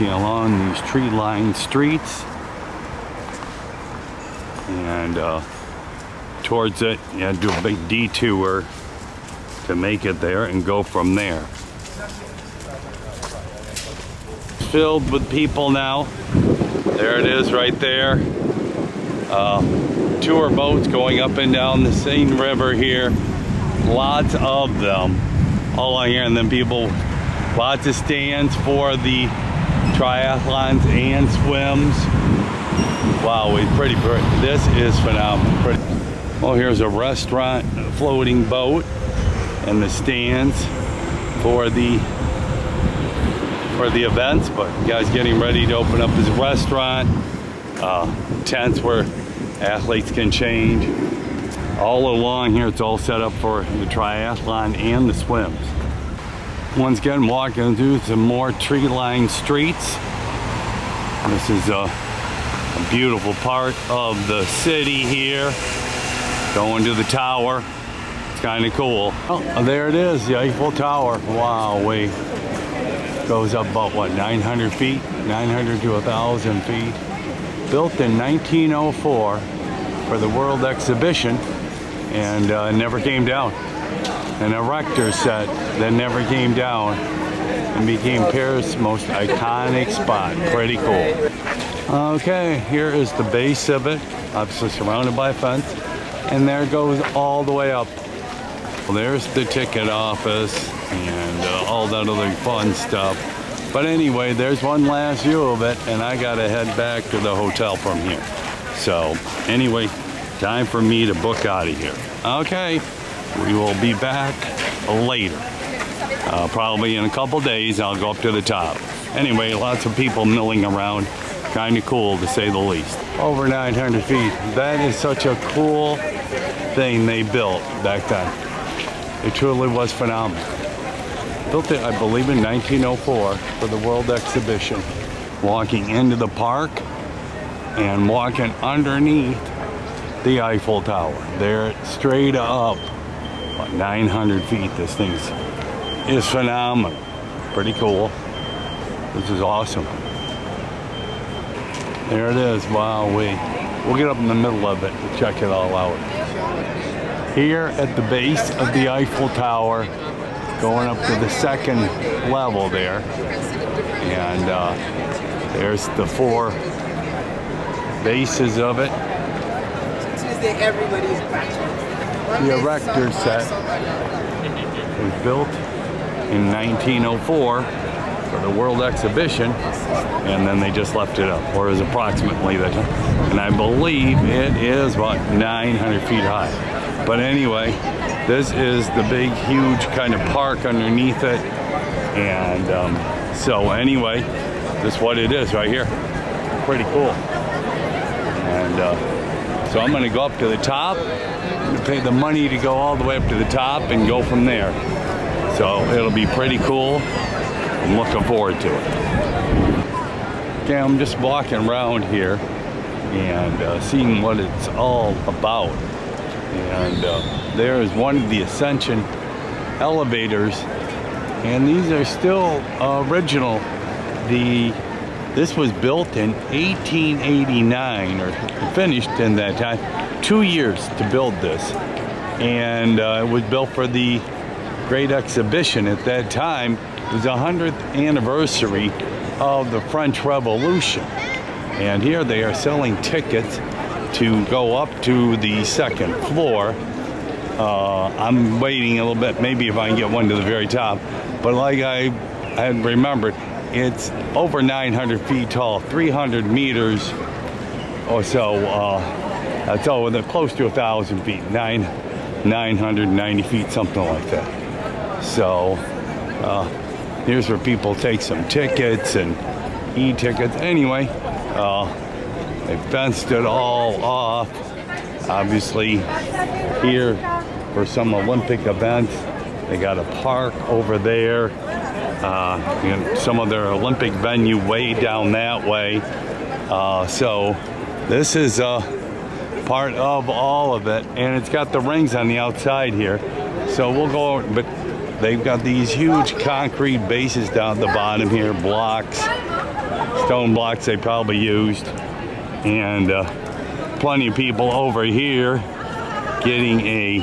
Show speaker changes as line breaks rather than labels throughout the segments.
along these tree-lined streets, and towards it you had to do a big detour to make it there and go from there. Filled with people now. There it is right there. Tour boats going up and down the Seine River here. Lots of them all along here, and then people, lots of stands for the triathlons and swims. Wow, it's pretty. This is phenomenal. Well, here's a restaurant, a floating boat, and the stands for the events. But the guy's getting ready to open up his restaurant. Tents where athletes can change. All along here, it's all set up for the triathlon and the swims. Once again, walking through some more tree-lined streets. This is a beautiful part of the city here. Going to the tower. It's kind of cool. Oh, there it is, the Eiffel Tower. Wow, wait. Goes up about, what, 900 feet? 900 to 1,000 feet. Built in 1904 for the World Exhibition, and never came down. An erector set that never came down and became Paris' most iconic spot. Pretty cool. Okay, here is the base of it, obviously surrounded by a fence, and there it goes all the way up. Well, there's the ticket office and all that other fun stuff. But anyway, there's one last view of it, and I gotta head back to the hotel from here. So anyway, time for me to book out of here. Okay, we will be back later. Probably in a couple days, I'll go up to the top. Anyway, lots of people milling around. Kind of cool, to say the least. Over 900 feet. That is such a cool thing they built back then. It truly was phenomenal. Built it, I believe, in 1904 for the World Exhibition. Walking into the park and walking underneath the Eiffel Tower. There, straight up, about 900 feet. This thing is phenomenal. Pretty cool. This is awesome. There it is. Wow, we'll get up in the middle of it and check it all out. Here at the base of the Eiffel Tower, going up to the second level there, and there's the four bases of it. The erector set was built in 1904 for the World Exhibition, and then they just left it up, or is approximately that, and I believe it is about 900 feet high. But anyway, this is the big, huge kind of park underneath it. And so anyway, this is what it is right here. Pretty cool. And so I'm gonna go up to the top, I'm gonna pay the money to go all the way up to the top and go from there. So it'll be pretty cool. I'm looking forward to it. Okay, I'm just walking around here and seeing what it's all about. And there is one of the Ascension elevators, and these are still original. This was built in 1889, or finished in that time. 2 years to build this, and it was built for the Great Exhibition. At that time, it was the 100th anniversary of the French Revolution, and here they are selling tickets to go up to the second floor. I'm waiting a little bit, maybe if I can get one to the very top. But like I had remembered, it's over 900 feet tall, 300 meters or so. That's over close to 1,000 feet, 990 feet, something like that. So here's where people take some tickets and e-tickets. Anyway, they fenced it all off. Obviously, here for some Olympic events, they got a park over there. And some of their Olympic venue way down that way. So this is part of all of it, and it's got the rings on the outside here. So we'll go over, but they've got these huge concrete bases down at the bottom here, blocks, stone blocks they probably used, and plenty of people over here getting a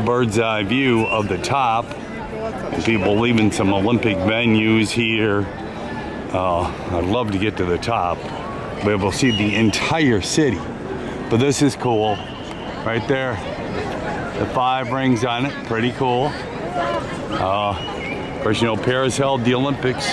bird's eye view of the top, and people leaving some Olympic venues here. I'd love to get to the top, be able to see the entire city. But this is cool, right there. The 5 rings on it, pretty cool. Of course, you know, Paris held the Olympics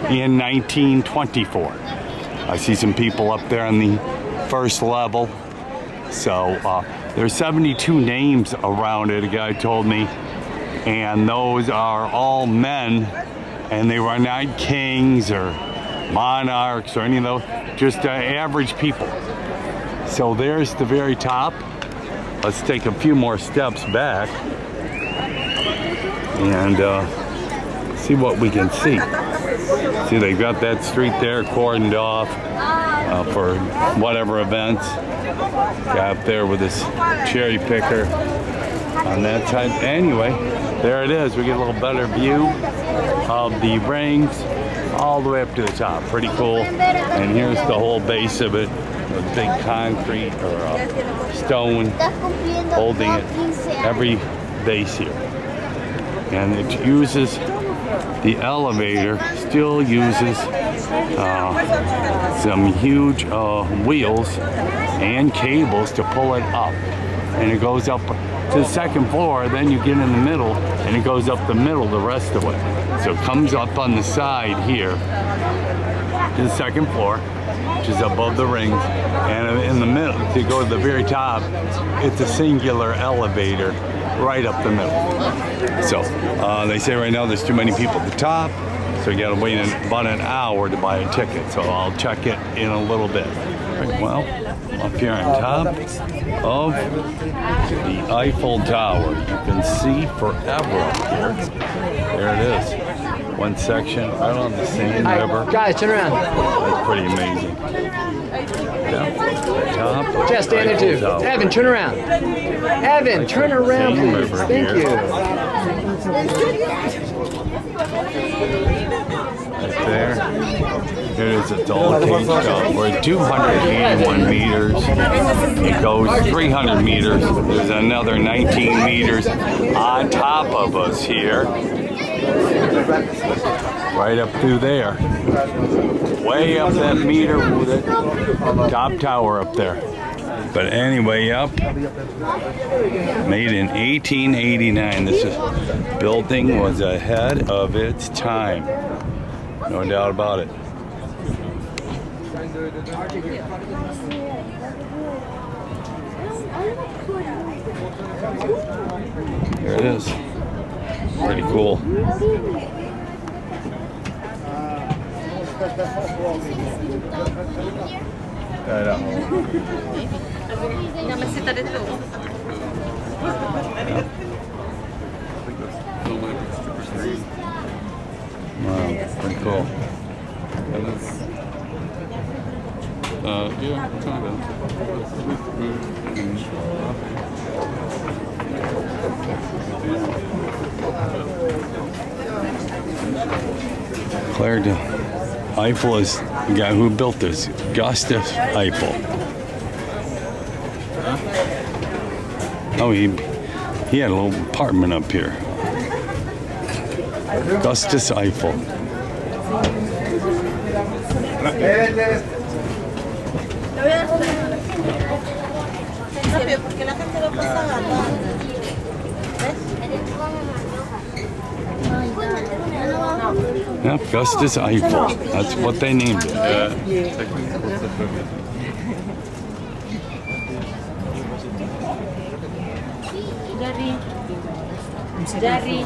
in 1924. I see some people up there on the first level. So there's 72 names around it, a guy told me. And those are all men, and they were not kings or monarchs or any of those, just average people. So there's the very top. Let's take a few more steps back and see what we can see. See, they've got that street there cordoned off for whatever events. Guy up there with this cherry picker on that side. Anyway, there it is. We get a little better view of the rings all the way up to the top. Pretty cool. And here's the whole base of it. A big concrete or stone holding it, every base here. And it uses, the elevator still uses some huge wheels and cables to pull it up. And it goes up to the second floor, then you get in the middle, and it goes up the middle the rest of it. So it comes up on the side here to the second floor, which is above the rings, and in the middle, to go to the very top, it's a singular elevator right up the middle. So they say right now there's too many people at the top, so you gotta wait about an hour to buy a ticket. So I'll check it in a little bit. Right, well, up here on top of the Eiffel Tower, you can see forever up here. There it is. One section right on the Seine River.
Guys, turn around.
That's pretty amazing. Yeah, top.
Just stand there too.
Tower.
Evan, turn around. Evan, turn around,
Seine
please.
River
Thank
here.
you.
Right there. Here it is. It's all caged up. We're at 281 meters. It goes 300 meters. There's another 19 meters on top of us here. Right up through there. Way up that meter with the top tower up there. But anyway, up. Made in 1889. This building was ahead of its time. No doubt about it. There it is. Pretty cool.
Dáme si tady tu.
Wow, pretty cool. Yeah, kind of. Claire de Eiffel is the guy who built this, Gustav Eiffel. Oh, he had a little apartment up here. Gustav Eiffel.
Porque la gente lo pasa
Yeah, Gustav Eiffel. That's what they named it.
Jerry.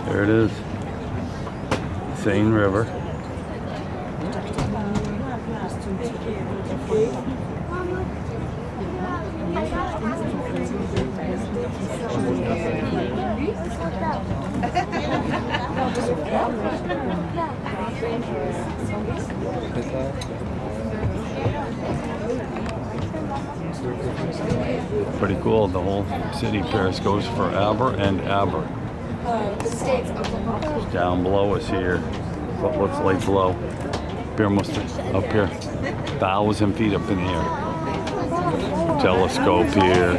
There it is. Seine River. Pretty cool. The whole city Paris goes forever and ever. Down below us here, what looks like below. Here, almost up here, 1,000 feet up in the air. Telescope here,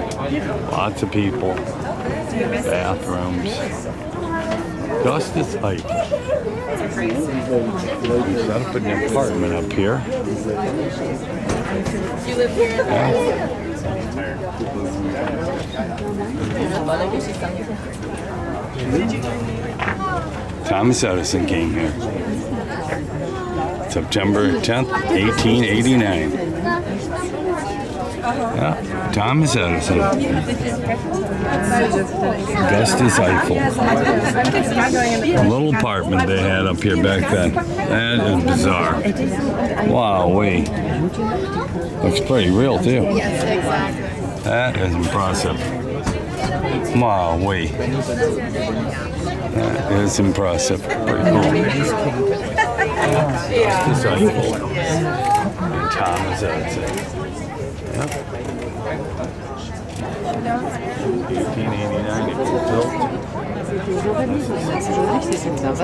lots of people, bathrooms. Justice Heights. Set up an apartment up here.
You live here?
Thomas Edison came here. September 10th, 1889. Yeah, Thomas Edison. Augustus Eiffel. A little apartment they had up here back then. That is bizarre. Wow, wait. Looks pretty real too.
Yes, exactly.
That is impressive. Wow, wait. That is impressive. Pretty cool. Augustus Eiffel. And Thomas Edison. Yep. 1889 it was built.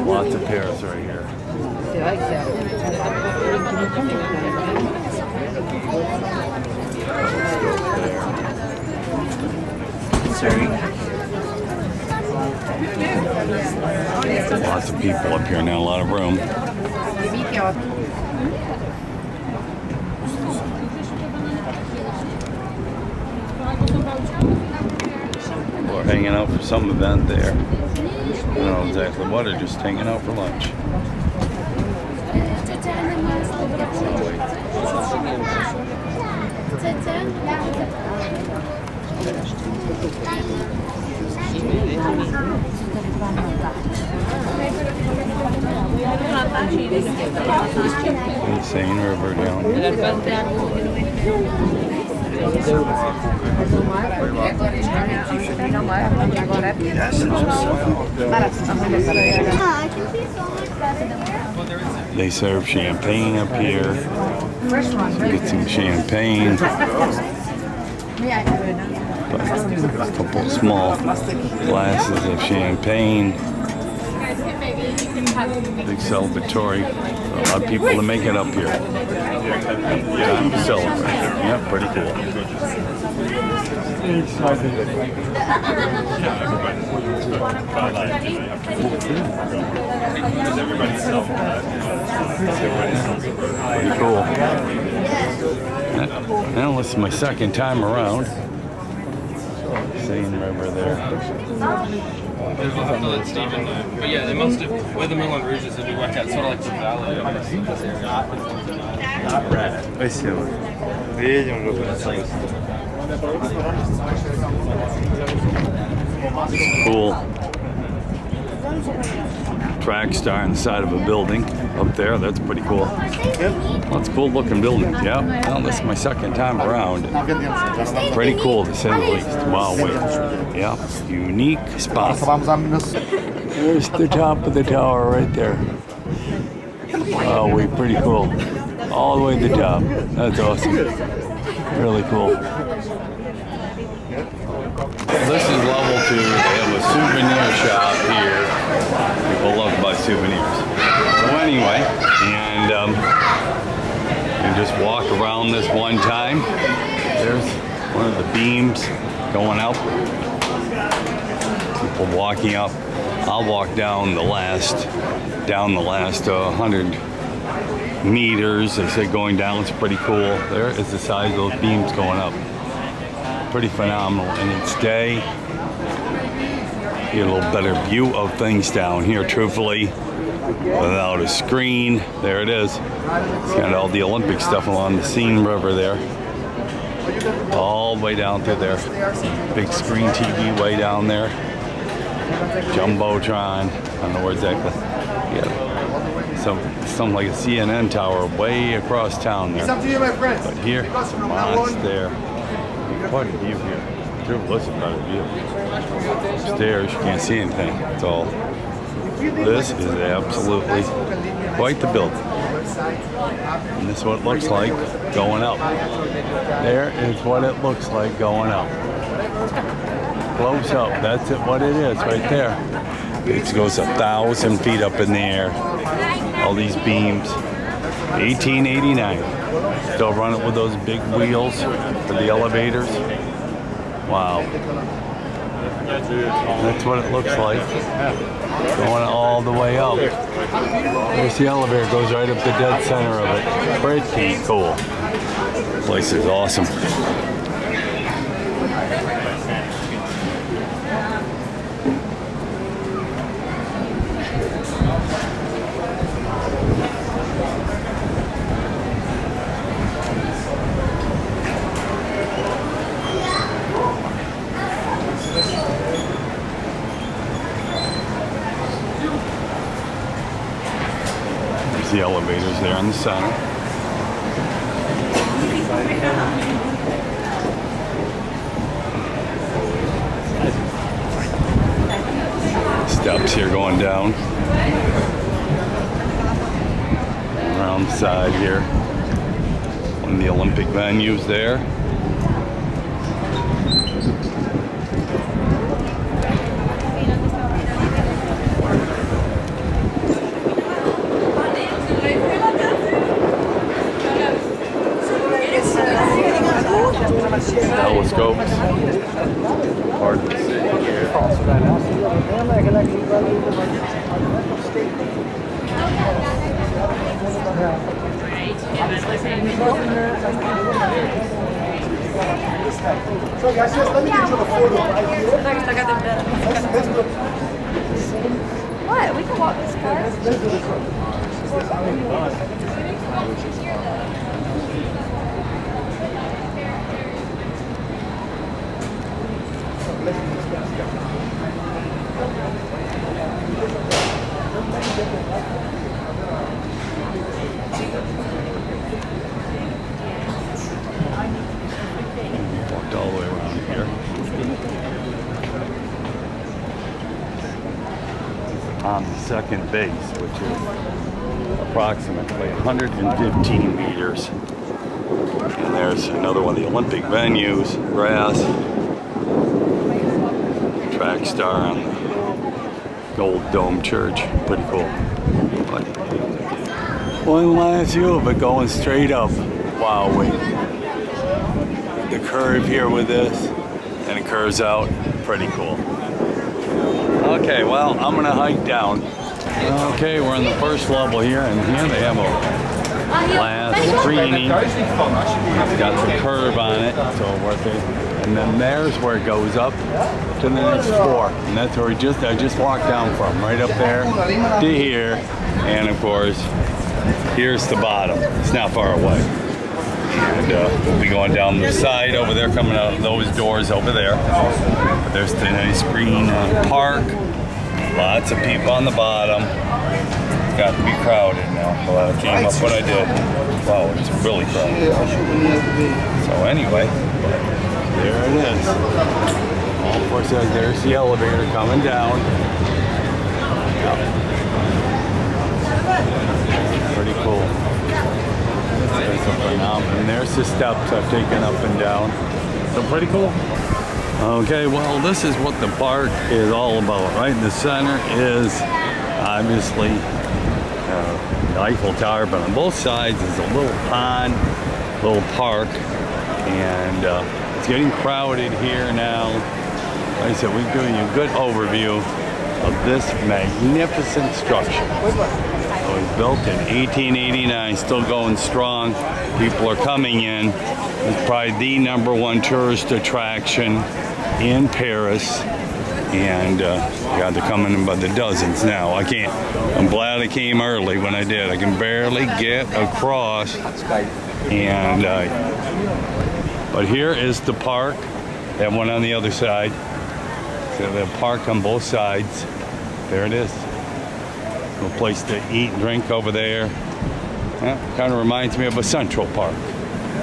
Lots of Paris right here. Lots of people up here now, a lot of room. We're hanging out for some event there. I don't know exactly what, or just hanging out for lunch. Insane river down here. They serve champagne up here. Get some champagne. A couple of small glasses of champagne. Big celebratory. A lot of people to make it up here. Time to celebrate. Yeah, pretty cool. Pretty cool. Now this is my second time around. Seine River there.
We'll have to let Steven know. But yeah, they must have, where the Moulin Rouge is, it'll be worked out sort of like the valley of this area.
Cool. Track star on the side of a building up there. That's pretty cool. That's a cool looking building. Yeah. Well, this is my second time around. Pretty cool to say the least. Wow, wait. Yeah. Unique spot. There's the top of the tower right there. Wow, wait, pretty cool. All the way to the top. That's awesome. Really cool. This is level 2. They have a souvenir shop here. People love to buy souvenirs. So anyway, and you just walk around this one time. There's one of the beams going up. People walking up. I'll walk down the last 100 meters. They say going down. It's pretty cool. There is the size of those beams going up. Pretty phenomenal. And it's day. Get a little better view of things down here, truthfully, without a screen. There it is. It's got all the Olympic stuff along the Seine River there. All the way down through there. Big screen TV way down there. Jumbotron. I don't know where exactly. Yeah. Something like a CNN tower way across town there. But here, it's a monster. Quite a view here. Listen, better view. Upstairs, you can't see anything. It's all. This is absolutely quite the building. And this is what it looks like going up. There is what it looks like going up. Close up, that's it, what it is right there. It goes 1,000 feet up in the air. All these beams. 1889. Still running with those big wheels for the elevators. Wow. That's what it looks like. Going all the way up. There's the elevator, goes right up the dead center of it. Pretty cool. This place is awesome. The elevators there in the center. Steps here going down. Around the side here. One of the Olympic venues there. Telescopes. Hard to see here.
So guys, just let me get you the photo right here.
What? We can walk this car.
Let's do this one.
Walked all the way around here. On the second base, which is approximately 115 meters. And there's another one of the Olympic venues, grass. Track star on the Gold Dome Church. Pretty cool. But one last view of it going straight up. Wow, wait. The curve here with this, and it curves out. Pretty cool. Okay, well, I'm gonna hike down. Okay, we're on the first level here, and here they have a glass screening. It's got the curve on it, so worth it. And then there's where it goes up to the next floor, and that's where I just walked down from, right up there to here, and of course, here's the bottom. It's not far away. And we'll be going down the side over there, coming out of those doors over there. But there's the nice green park. Lots of people on the bottom. It's got to be crowded now. Well, I came up when I did. Wow, it's really crowded. So anyway, there it is. All of course, there's the elevator coming down. Yep. Pretty cool. And there's the steps I've taken up and down. So pretty cool. Okay, well, this is what the park is all about. Right in the center is obviously the Eiffel Tower, but on both sides is a little pond, little park, and it's getting crowded here now. Like I said, we're giving you a good overview of this magnificent structure. It was built in 1889, still going strong. People are coming in. It's probably the #1 tourist attraction in Paris. And God, they're coming in by the dozens now. I'm glad I came early when I did. I can barely get across. And but here is the park. They have one on the other side. So they have park on both sides. There it is. A place to eat and drink over there. Yeah, kind of reminds me of a Central Park.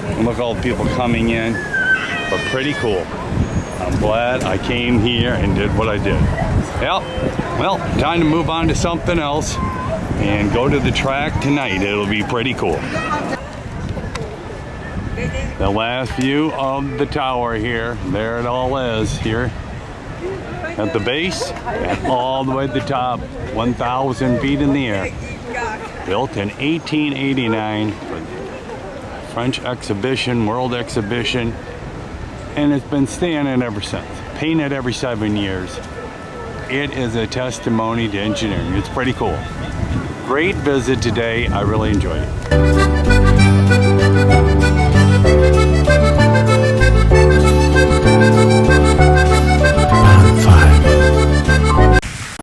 And look, all the people coming in, but pretty cool. I'm glad I came here and did what I did. Yeah, well, time to move on to something else. and go to the track tonight. It'll be pretty cool. The last view of the tower here. There it all is here at the base and all the way to the top, 1,000 feet in the air. Built in 1889 for the French exhibition, world exhibition, and it's been standing ever since. Painted every 7 years. It is a testimony to engineering. It's pretty cool. Great visit today. I really enjoyed it.